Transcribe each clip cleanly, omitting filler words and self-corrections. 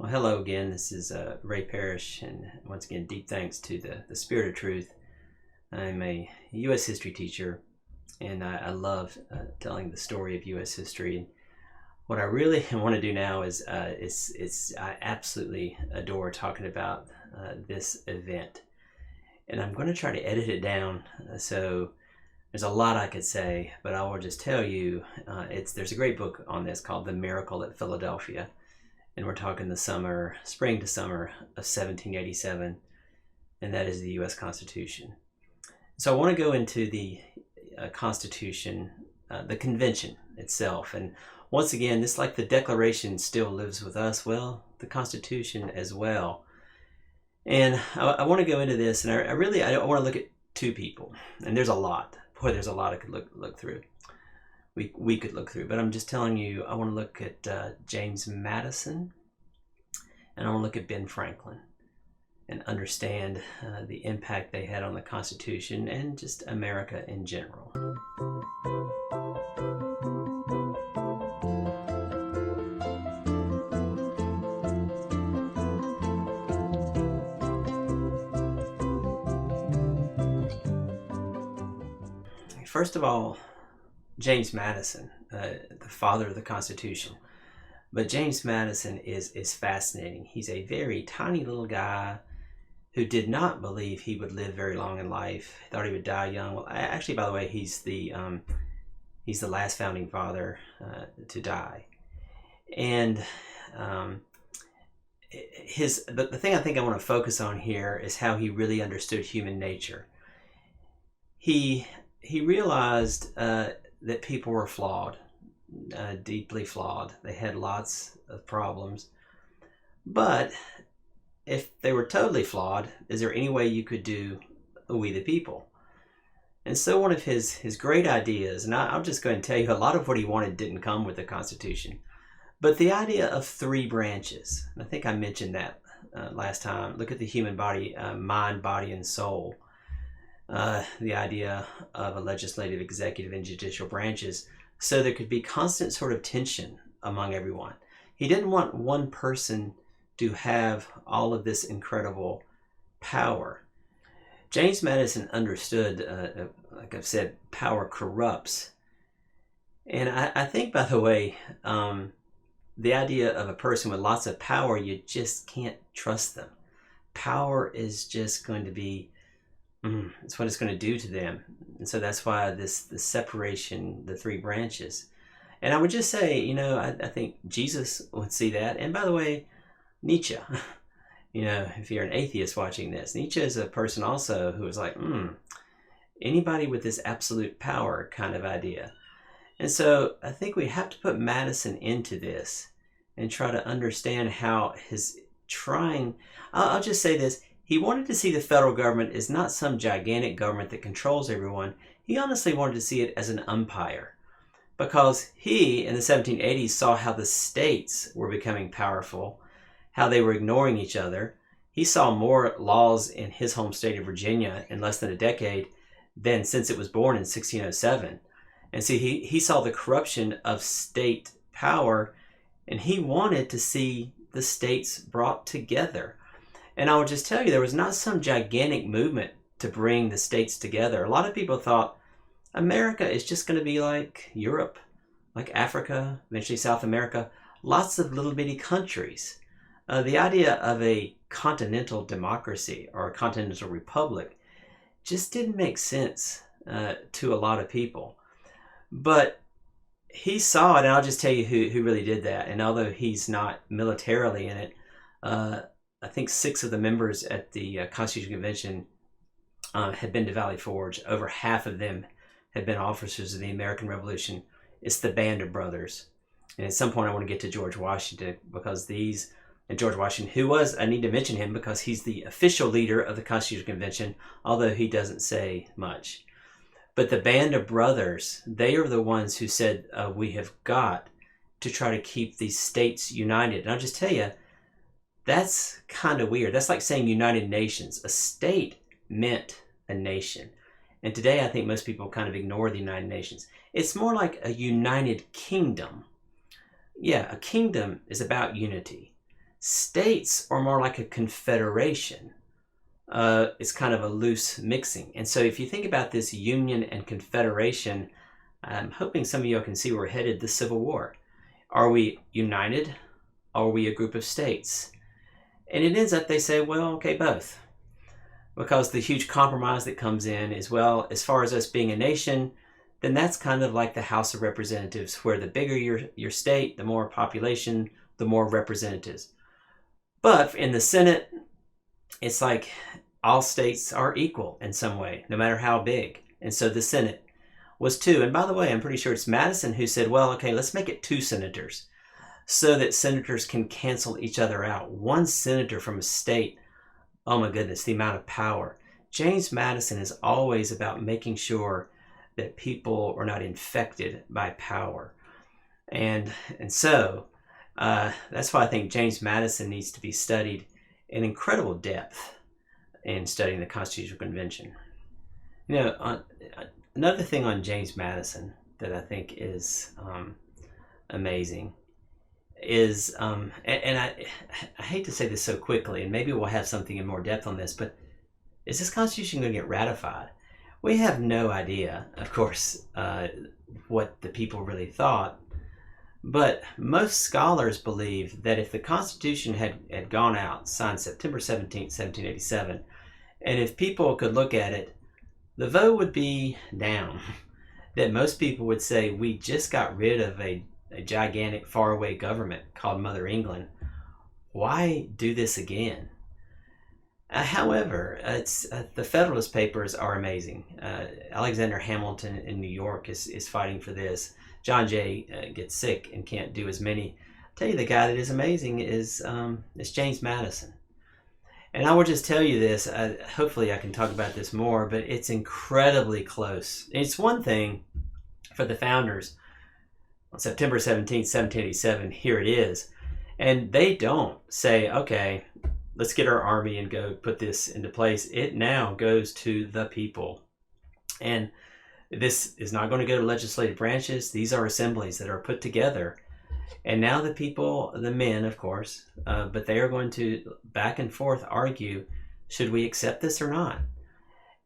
Well, hello again. This is Ray Parrish, and once again, deep thanks to the Spirit of Truth. I'm a U.S. history teacher, and I love telling the story of U.S. history. And what I really want to do now is I absolutely adore talking about this event, and I'm going to try to edit it down. So there's a lot I could say, but I will just tell you, there's a great book on this called "The Miracle at Philadephia." And we're talking the spring to summer of 1787, and that is the U.S. Constitution. So I want to go into the Constitution, the convention itself. And once again, this, like the Declaration, still lives with us. Well, the Constitution as well. And I want to go into this, and I want to look at two people. And there's a lot. Boy, there's a lot I could look through. We could look through, but I'm just telling you, I want to look at James Madison, and I want to look at Ben Franklin and understand the impact they had on the Constitution and just America in general. First of all, James Madison, the father of the Constitution. But James Madison is fascinating. He's a very tiny little guy who did not believe he would live very long in life. He thought he would die young. Well, actually, by the way, he's the last founding father to die. And the thing I think I want to focus on here is how he really understood human nature. He realized that people were flawed, deeply flawed. They had lots of problems. But if they were totally flawed, is there any way you could do we the people? And so one of his great ideas, and I'll just go ahead and tell you, a lot of what he wanted didn't come with the Constitution, but the idea of three branches. And I think I mentioned that last time. Look at the human body, mind, body, and soul. The idea of a legislative, executive, and judicial branches, so there could be constant sort of tension among everyone. He didn't want one person to have all of this incredible power. James Madison understood, like I've said, power corrupts. And I think, by the way, the idea of a person with lots of power, you just can't trust them. Power is just going to be it's what it's going to do to them. And so that's why the separation, the three branches. And I would just say, I think Jesus would see that. And by the way, Nietzsche, if you're an atheist watching this, Nietzsche is a person also who was like, anybody with this absolute power kind of idea. And so I think we have to put Madison into this and try to understand how I'll just say this. He wanted to see the federal government as not some gigantic government that controls everyone. He honestly wanted to see it as an umpire, because he, in the 1780s, saw how the states were becoming powerful, how they were ignoring each other. He saw more laws in his home state of Virginia in less than a decade than since it was born in 1607. And see, he saw the corruption of state power, and he wanted to see the states brought together. And I will just tell you, there was not some gigantic movement to bring the states together. A lot of people thought America is just going to be like Europe, like Africa, eventually South America, lots of little bitty countries. The idea of a continental democracy or a continental republic just didn't make sense to a lot of people. But he saw it, and I'll just tell you who really did that. And although he's not militarily in it, I think 6 of the members at the Constitutional Convention had been to Valley Forge. Over half of them had been officers of the American Revolution. It's the Band of Brothers. And at some point I want to get to George Washington, because George Washington, who was, I need to mention him because he's the official leader of the Constitutional Convention, although he doesn't say much. But the Band of Brothers, they are the ones who said, we have got to try to keep these states united. And I'll just tell you, that's kind of weird. That's like saying United Nations. A state meant a nation. And today I think most people kind of ignore the United Nations. It's more like a United Kingdom. Yeah, a kingdom is about unity. States are more like a confederation. It's kind of a loose mixing. And so if you think about this union and confederation, I'm hoping some of you can see where we're headed, the Civil War. Are we united? Are we a group of states? And it ends up, they say, well, okay, both. Because the huge compromise that comes in is, well, as far as us being a nation, then that's kind of like the House of Representatives, where the bigger your state, the more population, the more representatives. But in the Senate, it's like all states are equal in some way, no matter how big. And so the Senate was 2. And by the way, I'm pretty sure it's Madison who said, well, okay, let's make it 2 senators so that senators can cancel each other out. 1 senator from a state, oh my goodness, the amount of power. James Madison is always about making sure that people are not infected by power. And so that's why I think James Madison needs to be studied in incredible depth in studying the Constitutional Convention. You know, another thing on James Madison that I think is amazing is, and I hate to say this so quickly, and maybe we'll have something in more depth on this, but is this Constitution going to get ratified? We have no idea, of course, what the people really thought, but most scholars believe that if the Constitution had gone out, signed September 17th, 1787, and if people could look at it, the vote would be down. That most people would say, we just got rid of a gigantic faraway government called Mother England. Why do this again? However, the Federalist Papers are amazing. Alexander Hamilton in New York is fighting for this. John Jay gets sick and can't do as many. I'll tell you, the guy that is amazing is James Madison. And I will just tell you this, hopefully I can talk about this more, but it's incredibly close. It's one thing for the founders, on September 17th, 1787, here it is. And they don't say, okay, let's get our army and go put this into place. It now goes to the people. And this is not going to go to legislative branches. These are assemblies that are put together. And now the people, the men, of course, but they are going to back and forth argue, should we accept this or not?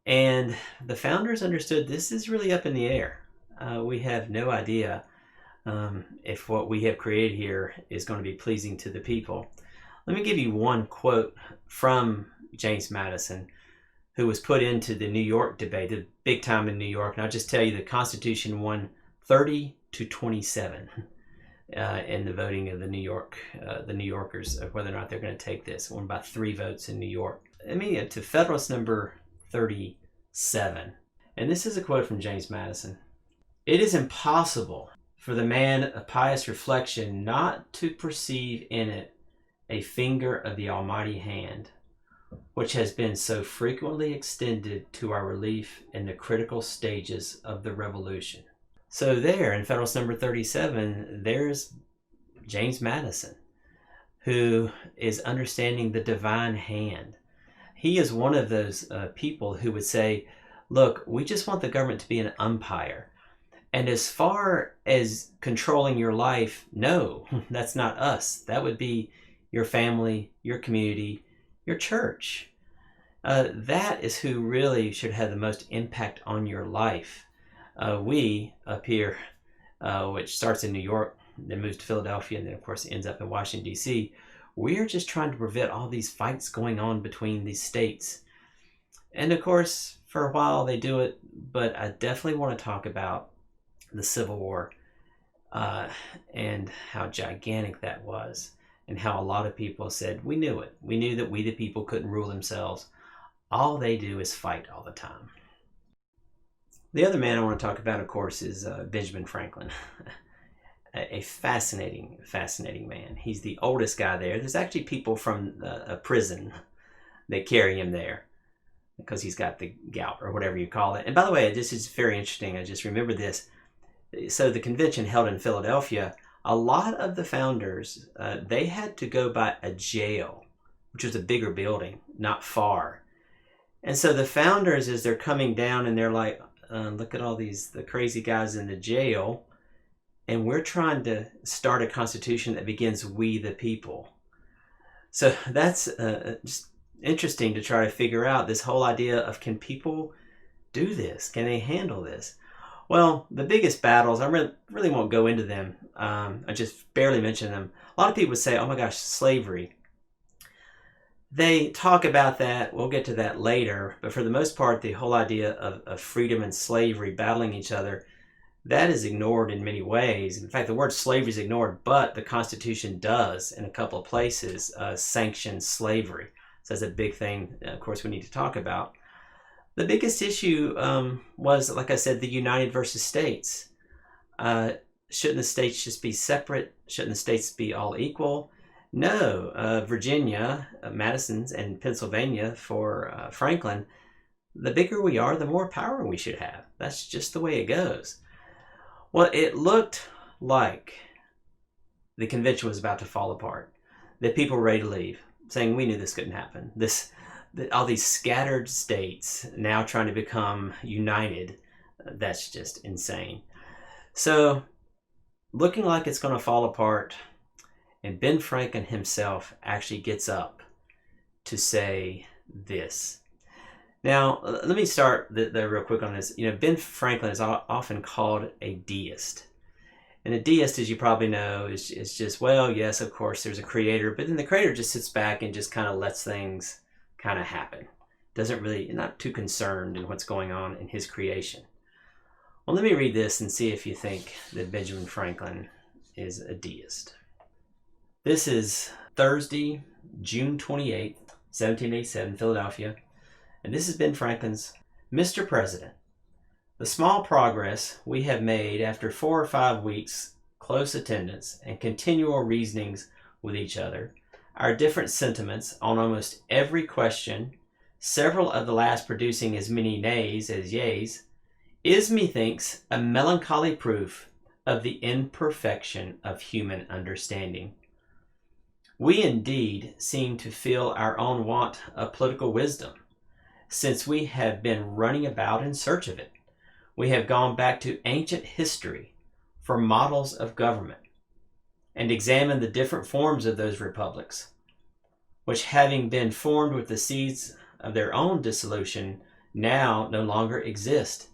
And the founders understood this is really up in the air. We have no idea if what we have created here is going to be pleasing to the people. Let me give you one quote from James Madison, who was put into the New York debate, the big time in New York. And I'll just tell you, the Constitution won 30-27 in the voting of the New Yorkers of whether or not they're going to take this. It won by 3 votes in New York. To Federalist number 37. And this is a quote from James Madison. It is impossible for the man of pious reflection not to perceive in it a finger of the Almighty hand, which has been so frequently extended to our relief in the critical stages of the Revolution. So there, in Federalist number 37, there's James Madison, who is understanding the divine hand. He is one of those people who would say, look, we just want the government to be an umpire. And as far as controlling your life, no, that's not us. That would be your family, your community, your church. That is who really should have the most impact on your life. We up here, which starts in New York, then moves to Philadelphia, and then of course ends up in Washington, D.C., we are just trying to prevent all these fights going on between these states. And of course, for a while they do it, but I definitely want to talk about the Civil War and how gigantic that was, and how a lot of people said, we knew it. We knew that we the people couldn't rule themselves. All they do is fight all the time. The other man I want to talk about, of course, is Benjamin Franklin. A fascinating, fascinating man. He's the oldest guy there. There's actually people from a prison that carry him there because he's got the gout or whatever you call it. And by the way, this is very interesting. I just remember this. So the convention held in Philadelphia, a lot of the founders, they had to go by a jail, which was a bigger building, not far. And so the founders, as they're coming down and they're like, look at all the crazy guys in the jail, and we're trying to start a constitution that begins, we the people. So that's just interesting to try to figure out this whole idea of, can people do this? Can they handle this? Well, the biggest battles, I really won't go into them. I just barely mention them. A lot of people would say, oh my gosh, slavery. They talk about that. We'll get to that later. But for the most part, the whole idea of freedom and slavery battling each other, that is ignored in many ways. In fact, the word slavery is ignored, but the Constitution does, in a couple of places, sanction slavery. So that's a big thing, of course, we need to talk about. The biggest issue was, like I said, the United versus States. Shouldn't the states just be separate? Shouldn't the states be all equal? No. Virginia, Madison's, and Pennsylvania for Franklin, the bigger we are, the more power we should have. That's just the way it goes. Well, it looked like the convention was about to fall apart, that people were ready to leave, saying we knew this couldn't happen. All these scattered states now trying to become united, that's just insane. So, looking like it's going to fall apart, and Ben Franklin himself actually gets up to say this. Now, let me start there real quick on this. Ben Franklin is often called a deist. And a deist, as you probably know, is just, well, yes, of course, there's a creator, but then the creator just sits back and just kind of lets things kind of happen. Not too concerned in what's going on in his creation. Well, let me read this and see if you think that Benjamin Franklin is a deist. This is Thursday, June 28th, 1787, Philadelphia. And this has been Franklin's, Mr. President, the small progress we have made after 4 or 5 weeks' close attendance and continual reasonings with each other, our different sentiments on almost every question, several of the last producing as many nays as yeas, is, methinks, a melancholy proof of the imperfection of human understanding. We indeed seem to feel our own want of political wisdom, since we have been running about in search of it. We have gone back to ancient history for models of government, and examined the different forms of those republics, which, having been formed with the seeds of their own dissolution, now no longer exist.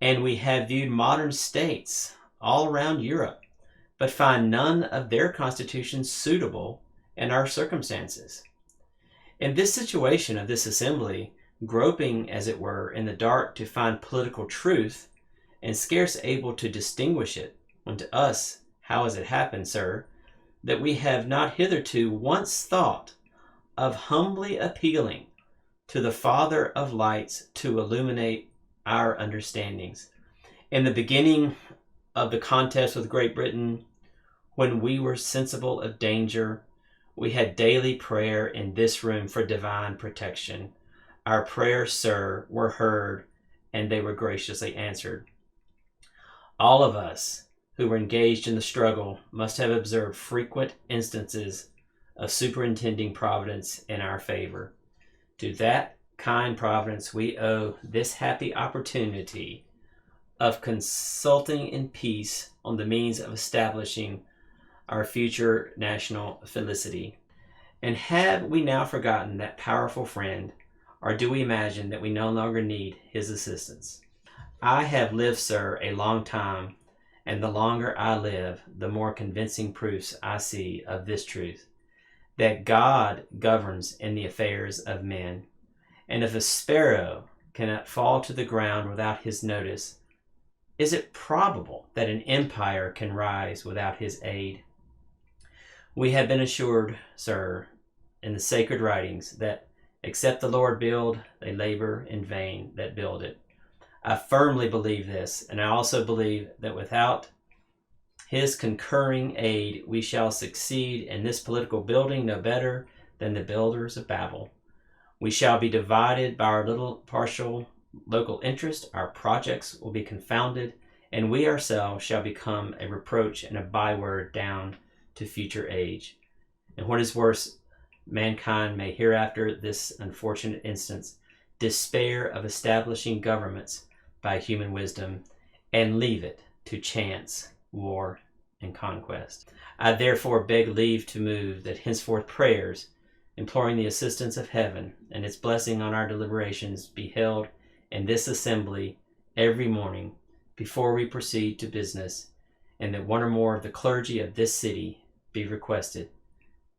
And we have viewed modern states all around Europe, but find none of their constitutions suitable in our circumstances. In this situation of this assembly, groping, as it were, in the dark to find political truth, and scarce able to distinguish it, when to us, how has it happened, sir, that we have not hitherto once thought of humbly appealing to the Father of lights to illuminate our understandings. In the beginning of the contest with Great Britain, when we were sensible of danger, we had daily prayer in this room for divine protection. Our prayers, sir, were heard, and they were graciously answered. All of us who were engaged in the struggle must have observed frequent instances of superintending providence in our favor. To that kind providence we owe this happy opportunity of consulting in peace on the means of establishing our future national felicity. And have we now forgotten that powerful friend, or do we imagine that we no longer need his assistance? I have lived, sir, a long time, and the longer I live, the more convincing proofs I see of this truth, that God governs in the affairs of men. And if a sparrow cannot fall to the ground without his notice, is it probable that an empire can rise without his aid? We have been assured, sir, in the sacred writings, that except the Lord build, they labor in vain that build it. I firmly believe this, and I also believe that without his concurring aid, we shall succeed in this political building no better than the builders of Babel. We shall be divided by our little partial local interest, our projects will be confounded, and we ourselves shall become a reproach and a byword down to future age. And what is worse, mankind may hereafter this unfortunate instance despair of establishing governments by human wisdom, and leave it to chance, war, and conquest. I therefore beg leave to move that henceforth prayers, imploring the assistance of heaven and its blessing on our deliberations, be held in this assembly every morning before we proceed to business, and that one or more of the clergy of this city be requested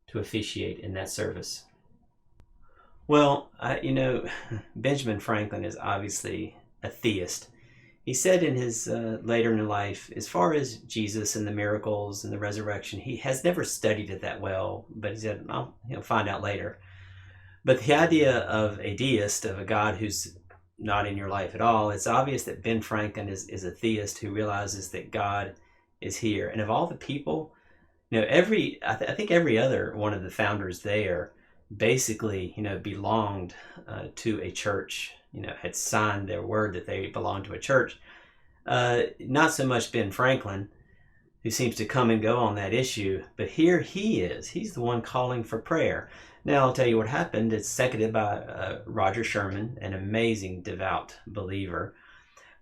to officiate in that service. Well, Benjamin Franklin is obviously a theist. He said in his later in life, as far as Jesus and the miracles and the resurrection, he has never studied it that well, but he said, he'll find out later. But the idea of a deist, of a God who's not in your life at all, it's obvious that Ben Franklin is a theist who realizes that God is here. And of all the people, I think every other one of the founders there basically, belonged to a church, had signed their word that they belonged to a church. Not so much Ben Franklin, who seems to come and go on that issue, but here he is. He's the one calling for prayer. Now, I'll tell you what happened. It's seconded by Roger Sherman, an amazing devout believer.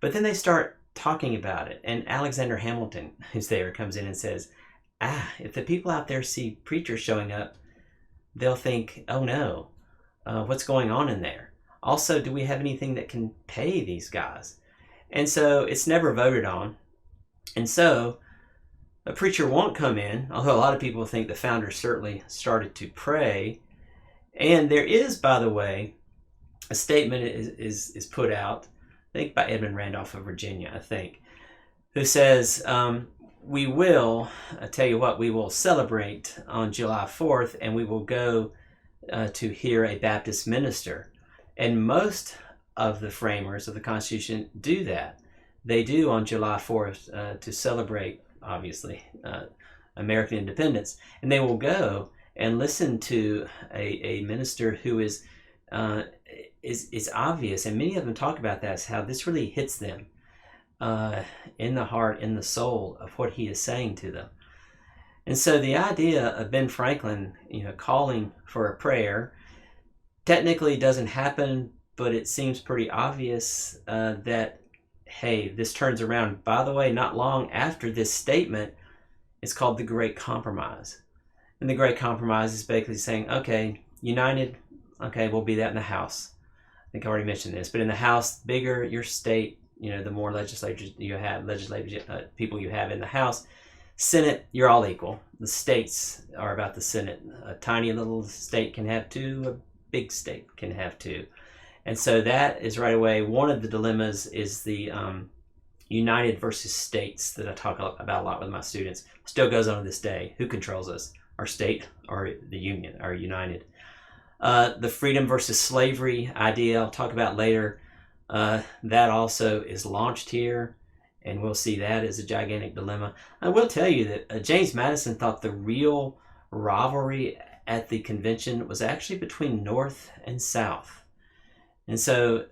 But then they start talking about it, and Alexander Hamilton, who's there, comes in and says, if the people out there see preachers showing up, they'll think, oh no, what's going on in there? Also, do we have anything that can pay these guys? And so it's never voted on. And so a preacher won't come in, although a lot of people think the founders certainly started to pray. And there is, by the way, a statement is put out, I think by Edmund Randolph of Virginia, who says, we will, I tell you what, we will celebrate on July 4th, and we will go to hear a Baptist minister. And most of the framers of the Constitution do that. They do on July 4th to celebrate, obviously, American independence. And they will go and listen to a minister who is obvious. And many of them talk about that, how this really hits them in the heart, in the soul of what he is saying to them. And so the idea of Ben Franklin, calling for a prayer, technically doesn't happen, but it seems pretty obvious that, hey, this turns around. By the way, not long after this statement, it's called the Great Compromise. And the Great Compromise is basically saying, okay, united, okay, we'll be that in the House. I think I already mentioned this, but in the House, bigger your state, the more legislators you have, people you have in the House. Senate, you're all equal. The states are about the Senate. A tiny little state can have two, a big state can have two. And so that is right away, one of the dilemmas is the united versus states that I talk about a lot with my students. Still goes on to this day. Who controls us? Our state or the union, or united? The freedom versus slavery idea I'll talk about later. That also is launched here, and we'll see that as a gigantic dilemma. I will tell you that James Madison thought the real rivalry at the convention was actually between North and South. And so,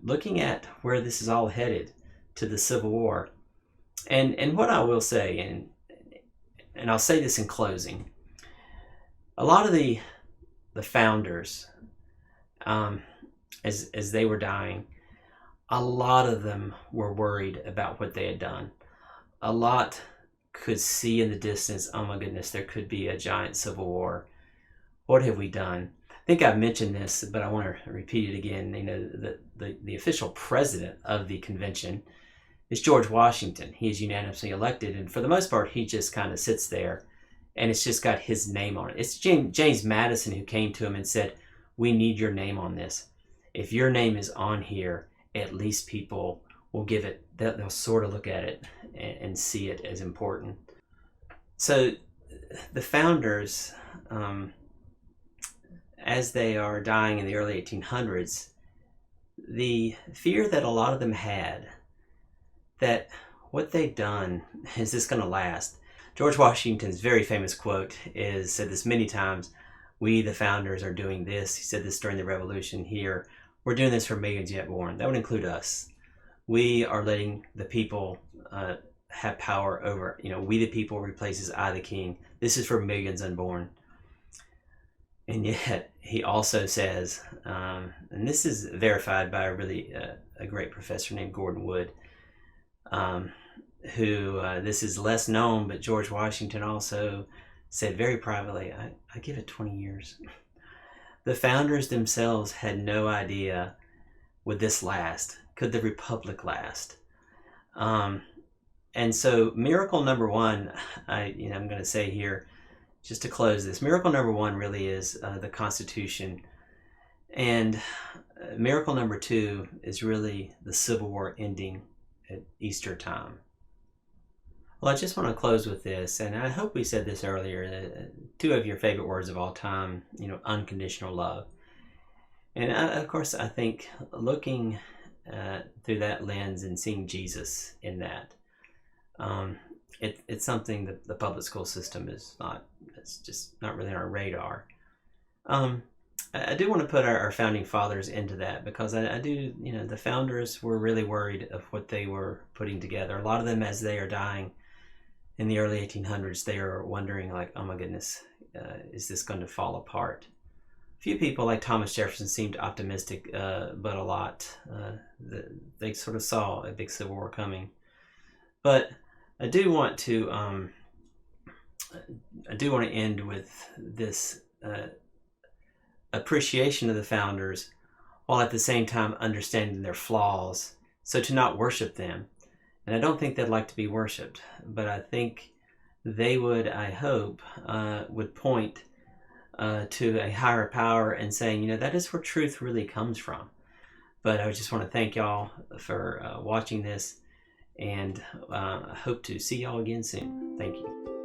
looking at where this is all headed to the Civil War, and what I will say, and I'll say this in closing, a lot of the founders, as they were dying, a lot of them were worried about what they had done. A lot could see in the distance, oh my goodness, there could be a giant civil war. What have we done? I think I've mentioned this, but I want to repeat it again. The official president of the convention is George Washington. He is unanimously elected, and for the most part, he just kind of sits there, and it's just got his name on it. It's James Madison who came to him and said, we need your name on this. If your name is on here, at least people will give it, they'll sort of look at it and see it as important. So the founders, as they are dying in the early 1800s, the fear that a lot of them had that what they've done, is this going to last? George Washington's very famous quote said this many times, we the founders are doing this. He said this during the Revolution here. We're doing this for millions yet born. That would include us. We are letting the people have power over, we the people replaces I the king. This is for millions unborn. And yet he also says, and this is verified by a great professor named Gordon Wood, who, this is less known, but George Washington also said very privately, I give it 20 years. The founders themselves had no idea, would this last? Could the republic last? And so miracle number one, I'm going to say here, just to close this, miracle number one really is the Constitution. And miracle number two is really the Civil War ending at Easter time. Well, I just want to close with this, and I hope we said this earlier, two of your favorite words of all time, unconditional love. And of course, I think looking through that lens and seeing Jesus in that, it's something that the public school system it's just not really on our radar. I do want to put our founding fathers into that, because I do, the founders were really worried of what they were putting together. A lot of them, as they are dying in the early 1800s, they are wondering, like, oh my goodness, is this going to fall apart? A few people like Thomas Jefferson seemed optimistic, but a lot, they sort of saw a big Civil War coming. But I do want to end with this appreciation of the founders, while at the same time understanding their flaws, so to not worship them. And I don't think they'd like to be worshipped, but I think they would, I hope, would point to a higher power and saying, that is where truth really comes from. But I just want to thank y'all for watching this, and I hope to see y'all again soon. Thank you.